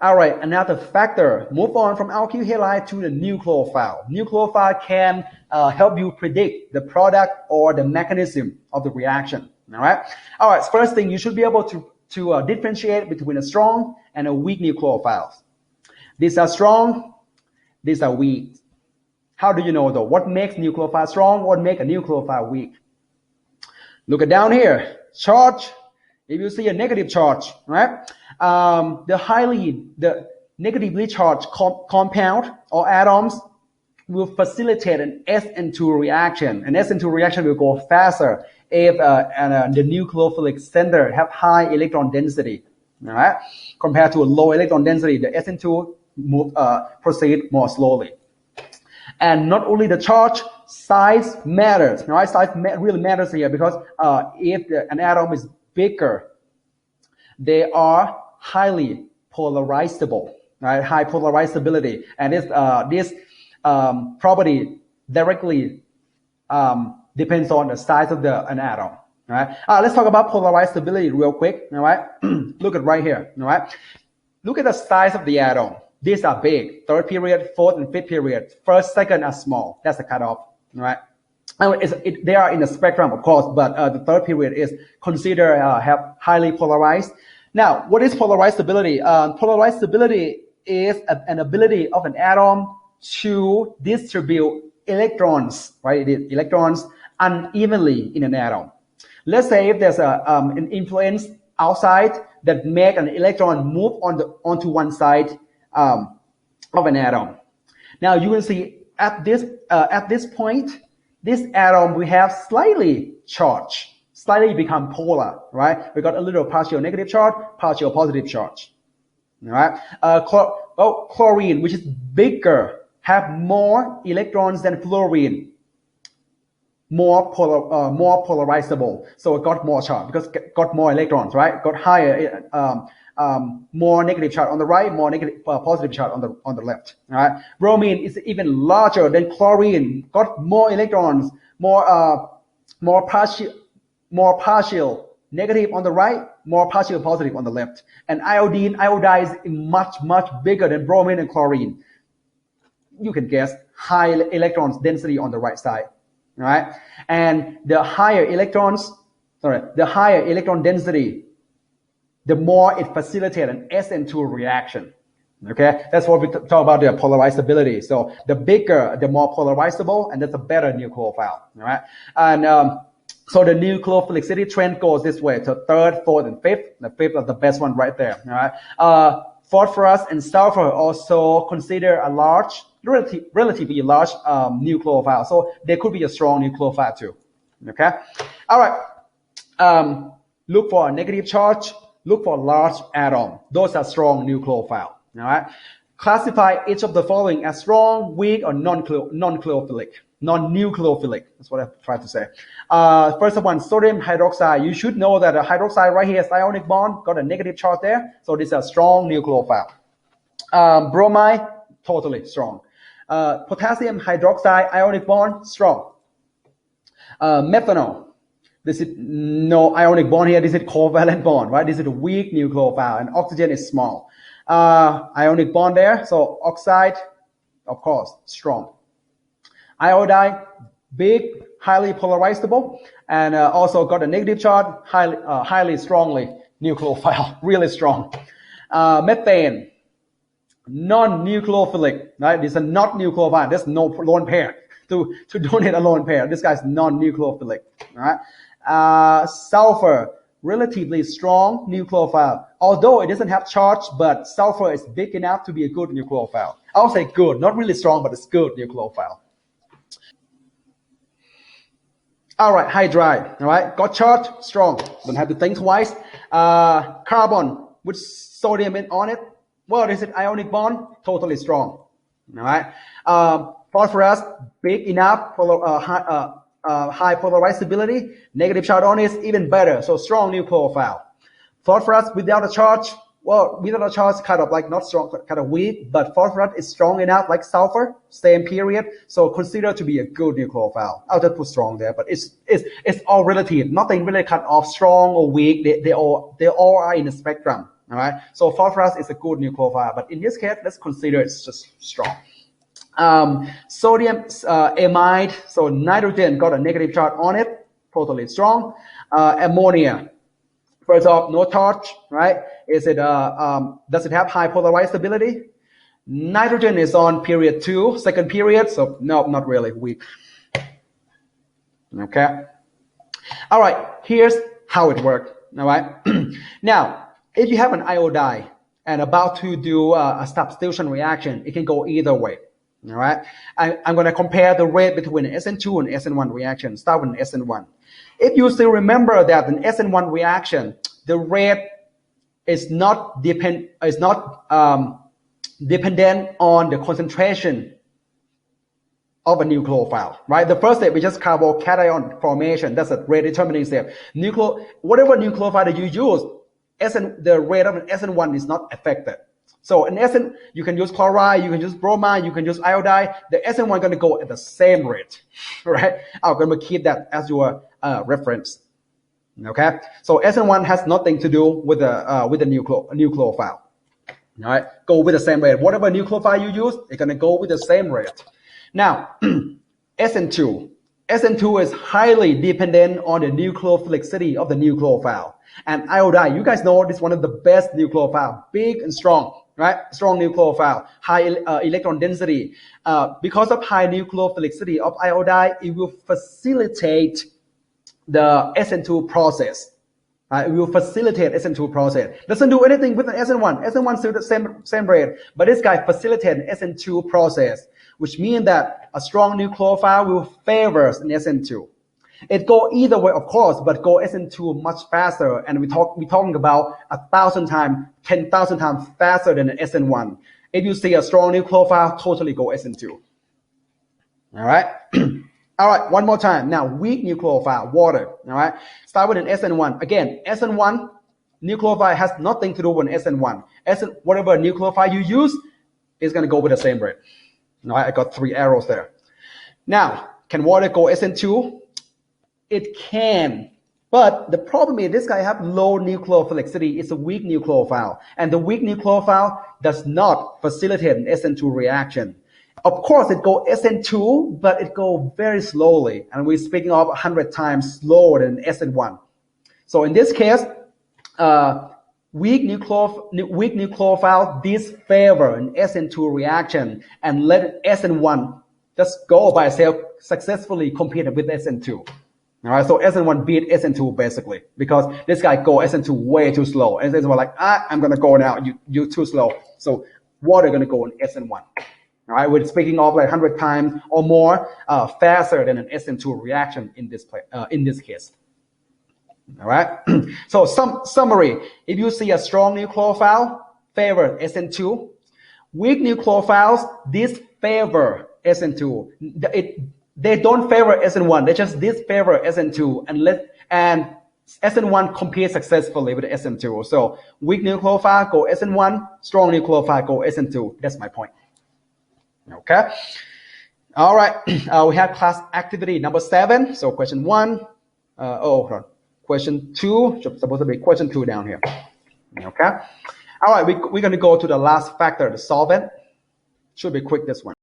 All right, another factor. Move on from alkyl halide to the nucleophile. Nucleophile can help you predict the product or the mechanism of the reaction. All right. All right. First thing, you should be able to differentiate between a strong and a weak nucleophiles. These are strong. These are weak. How do you know though? What makes nucleophile strong? What makes a nucleophile weak? Look at down here. Charge. If you see a negative charge, right? The negatively charged compound or atoms will facilitate an Sn2 reaction. An Sn2 reaction will go faster if the nucleophilic center have high electron density, all right? Compared to a low electron density, the Sn2 proceed more slowly. And not only the charge, size matters, right? Size really matters here because if an atom is bigger, they are highly polarizable, right? High polarizability, and this property directly depends on the size of an atom. All right. Let's talk about polarizability real quick. All right. Look at right here. All right. Look at the size of the atom. These are big. Third period, fourth, and fifth period. First, second are small. That's the cutoff. All right. They are in the spectrum, of course, but the third period is considered have highly polarized. Now, what is polarizability? Polarizability is an ability of an atom to distribute electrons, right? Electrons unevenly in an atom. Let's say if there's an influence outside that make an electron move onto one side of an atom. Now you will see at this point, this atom will have slightly charged, slightly become polar, right? We got a little partial negative charge, partial positive charge. All right. Chlorine, which is bigger, have more electrons than fluorine, more polarizable. So it got more charge because it got more electrons, right? Got higher, more negative charge on the right, more negative positive charge on the left. All right. Bromine is even larger than chlorine, got more electrons, more partial negative on the right, more partial positive on the left. And iodine is much bigger than bromine and chlorine. You can guess high electrons density on the right side, right? And the higher electron density, the more it facilitates an Sn2 reaction. Okay, that's what we talk about the polarizability. So the bigger, the more polarizable, and that's a better nucleophile. All right, and so the nucleophilicity trend goes this way to third, fourth, and fifth. The fifth is the best one right there. All right, phosphorus and sulfur also consider a large, relatively large nucleophile. So they could be a strong nucleophile too. Okay, all right. Look for a negative charge. Look for large atom. Those are strong nucleophile. All right. Classify each of the following as strong, weak, or non-nucleophilic. That's what I tried to say. First one, sodium hydroxide. You should know that the hydroxide right here is ionic bond, got a negative charge there. So this is a strong nucleophile. Bromide, totally strong. Potassium hydroxide, ionic bond, strong. Methanol. This is no ionic bond here. This is covalent bond, right? This is a weak nucleophile, and oxygen is small. Ionic bond there. So oxide, of course, strong. Iodide, big, highly polarizable, and also got a negative charge, highly strongly nucleophile, really strong. Methane, non-nucleophilic, right? This is not nucleophile. There's no lone pair to donate a lone pair. This guy's non-nucleophilic, all right? Sulfur, relatively strong nucleophile. Although it doesn't have charge, but sulfur is big enough to be a good nucleophile. I'll say good, not really strong, but it's good nucleophile. All right, hydride, all right, got charge, strong. Don't have to think twice. Carbon with sodium on it. Well, is it ionic bond? Totally strong. All right. Phosphorus, big enough, high polarizability. Negative charge on it is even better. So strong nucleophile. Phosphorus without a charge. Well, without a charge, kind of like not strong, kind of weak, but phosphorus is strong enough, like sulfur, same period. So considered to be a good nucleophile. I'll just put strong there, but it's all relative. Nothing really cut off strong or weak. They all are in the spectrum. All right. So phosphorus is a good nucleophile, but in this case, let's consider it's just strong. Sodium amide, so nitrogen got a negative charge on it, totally strong. Ammonia, first off, no charge, right? Does it have high polarizability? Nitrogen is on period 2, second period, so no, not really, weak. Okay. All right, here's how it works. All right. Now, if you have an iodide and about to do a substitution reaction, it can go either way. All right. I'm going to compare the rate between Sn2 and Sn1 reaction. Start with Sn1. If you still remember that in Sn1 reaction, the rate is not dependent on the concentration of a nucleophile, right? The first step is just carbocation formation. That's a rate determining step. Whatever nucleophile that you use, the rate of an Sn1 is not affected. So in Sn, you can use chloride, you can use bromide, you can use iodide. The Sn1 is going to go at the same rate, right? I'm going to keep that as your reference. Okay, so Sn1 has nothing to do with the nucleophile. All right, go with the same rate. Whatever nucleophile you use, it's going to go with the same rate. Now, Sn2. Sn2 is highly dependent on the nucleophilicity of the nucleophile. And iodide, you guys know this is one of the best nucleophile, big and strong, right? Strong nucleophile, high electron density. Because of high nucleophilicity of iodide, it will facilitate the Sn2 process. It will facilitate Sn2 process. Doesn't do anything with an Sn1. Sn1 still the same rate, but this guy facilitates Sn2 process, which means that a strong nucleophile will favor an Sn2. It go either way, of course, but go Sn2 much faster, and we're talking about 1,000 times, 10,000 times faster than an Sn1. If you see a strong nucleophile, totally go Sn2. All right. All right, one more time. Now, weak nucleophile, water. All right, start with an Sn1. Again, Sn1 nucleophile has nothing to do with an Sn1. Whatever nucleophile you use is going to go with the same rate. All right, I got 3 arrows there. Now, can water go Sn2? It can, but the problem is this guy have low nucleophilicity. It's a weak nucleophile, and the weak nucleophile does not facilitate an Sn2 reaction. Of course, it go Sn2, but it go very slowly, and we're speaking of 100 times slower than Sn1. So in this case, weak nucleophile disfavor an Sn2 reaction and let Sn1 just go by itself, successfully compete with Sn2. All right, so Sn1 beat Sn2 basically because this guy go Sn2 way too slow, and Sn1 like, I'm gonna go now. You too slow. So water gonna go in Sn1. All right, we're speaking of like 100 times or more faster than an Sn2 reaction in this case. All right. So summary: if you see a strong nucleophile, favor Sn2. Weak nucleophiles disfavor Sn2. They don't favor Sn1. They just disfavor Sn2 and Sn1 competes successfully with Sn2. So weak nucleophile go Sn1, strong nucleophile go Sn2. That's my point. Okay. All right. We have class activity number 7. So question 1. Hold on. Question 2. Supposed to be question 2 down here. Okay. All right. We're going to go to the last factor, the solvent. Should be quick, this one.